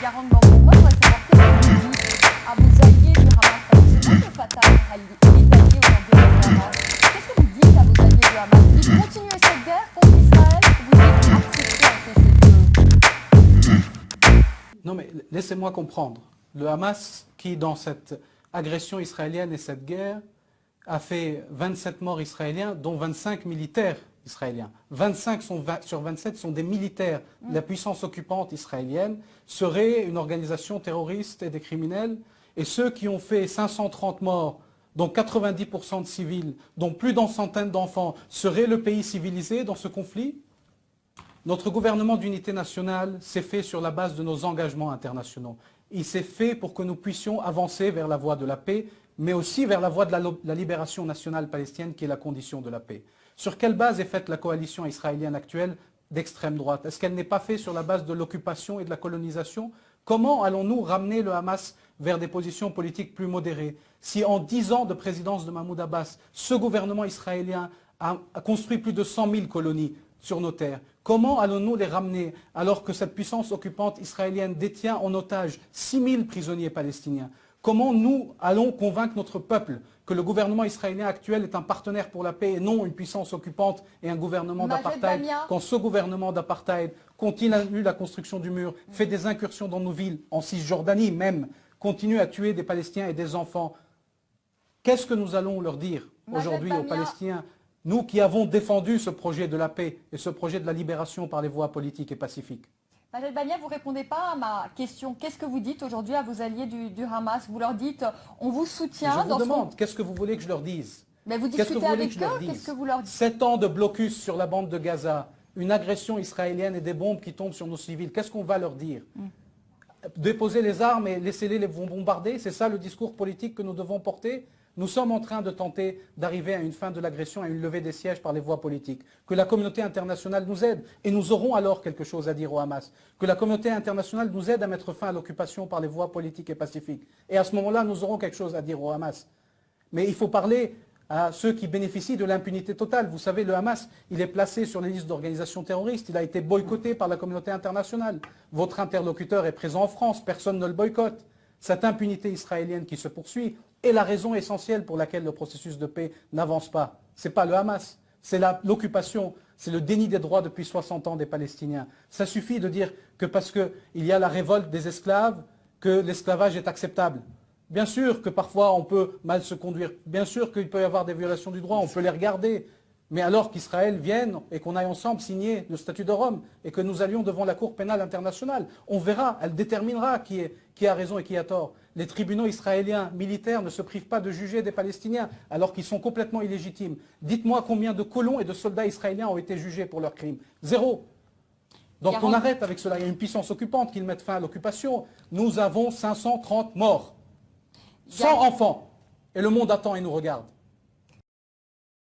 garante d'emploi, je voudrais savoir qu'est-ce que vous dites à vos alliés du Hamas, parce que c'est vrai que Fatah il est allié aujourd'hui avec le Hamas. Qu'est-ce que vous dites à vos alliés du Hamas? Vous dites continuez cette guerre contre Israël ou vous dites acceptez un cessez-le-feu? Non mais laissez-moi comprendre. Le Hamas, qui dans cette agression israélienne et cette guerre, a fait 27 morts israéliens, dont 25 militaires israéliens. 25 sur 27 sont des militaires de la puissance occupante israélienne, serait une organisation terroriste et des criminels. Et ceux qui ont fait 530 morts, dont 90% de civils, dont plus d'une centaine d'enfants, seraient le pays civilisé dans ce conflit? Notre gouvernement d'unité nationale s'est fait sur la base de nos engagements internationaux. Il s'est fait pour que nous puissions avancer vers la voie de la paix, mais aussi vers la voie de la libération nationale palestinienne qui est la condition de la paix. Sur quelle base est faite la coalition israélienne actuelle d'extrême droite? Est-ce qu'elle n'est pas faite sur la base de l'occupation et de la colonisation? Comment allons-nous ramener le Hamas vers des positions politiques plus modérées? Si en 10 ans de présidence de Mahmoud Abbas, ce gouvernement israélien a construit plus de 100 000 colonies sur nos terres, comment allons-nous les ramener alors que cette puissance occupante israélienne détient en otage 6 000 prisonniers palestiniens? Comment nous allons convaincre notre peuple que le gouvernement israélien actuel est un partenaire pour la paix et non une puissance occupante et un gouvernement d'apartheid, quand ce gouvernement d'apartheid continue la construction du mur, fait des incursions dans nos villes, en Cisjordanie même, continue à tuer des Palestiniens et des enfants? Qu'est-ce que nous allons leur dire aujourd'hui aux Palestiniens, nous qui avons défendu ce projet de la paix et ce projet de la libération par les voies politiques et pacifiques? Majed Bamia, vous ne répondez pas à ma question. Qu'est-ce que vous dites aujourd'hui à vos alliés du Hamas? Vous leur dites, on vous soutient. Je vous demande, qu'est-ce que vous voulez que je leur dise? Mais vous discutez avec eux, qu'est-ce que vous leur dites? 7 ans de blocus sur la bande de Gaza, une agression israélienne et des bombes qui tombent sur nos civils, qu'est-ce qu'on va leur dire? Déposer les armes et laissez-les les bombarder, c'est ça le discours politique que nous devons porter? Nous sommes en train de tenter d'arriver à une fin de l'agression, à une levée des sièges par les voies politiques. Que la communauté internationale nous aide, et nous aurons alors quelque chose à dire au Hamas. Que la communauté internationale nous aide à mettre fin à l'occupation par les voies politiques et pacifiques. Et à ce moment-là, nous aurons quelque chose à dire au Hamas. Mais il faut parler à ceux qui bénéficient de l'impunité totale. Vous savez, le Hamas, il est placé sur les listes d'organisations terroristes, il a été boycotté par la communauté internationale. Votre interlocuteur est présent en France, personne ne le boycotte. Cette impunité israélienne qui se poursuit est la raison essentielle pour laquelle le processus de paix n'avance pas. Ce n'est pas le Hamas, c'est l'occupation, c'est le déni des droits depuis 60 ans des Palestiniens. Ça suffit de dire que parce qu'il y a la révolte des esclaves, que l'esclavage est acceptable. Bien sûr que parfois on peut mal se conduire, bien sûr qu'il peut y avoir des violations du droit, on peut les regarder. Mais alors qu'Israël vienne et qu'on aille ensemble signer le statut de Rome et que nous allions devant la Cour pénale internationale, on verra, elle déterminera qui a raison et qui a tort. Les tribunaux israéliens militaires ne se privent pas de juger des Palestiniens alors qu'ils sont complètement illégitimes. Dites-moi combien de colons et de soldats israéliens ont été jugés pour leurs crimes? Zéro. Donc on arrête avec cela. Il y a une puissance occupante qui met fin à l'occupation. Nous avons 530 morts, 100 enfants. Et le monde attend et nous regarde.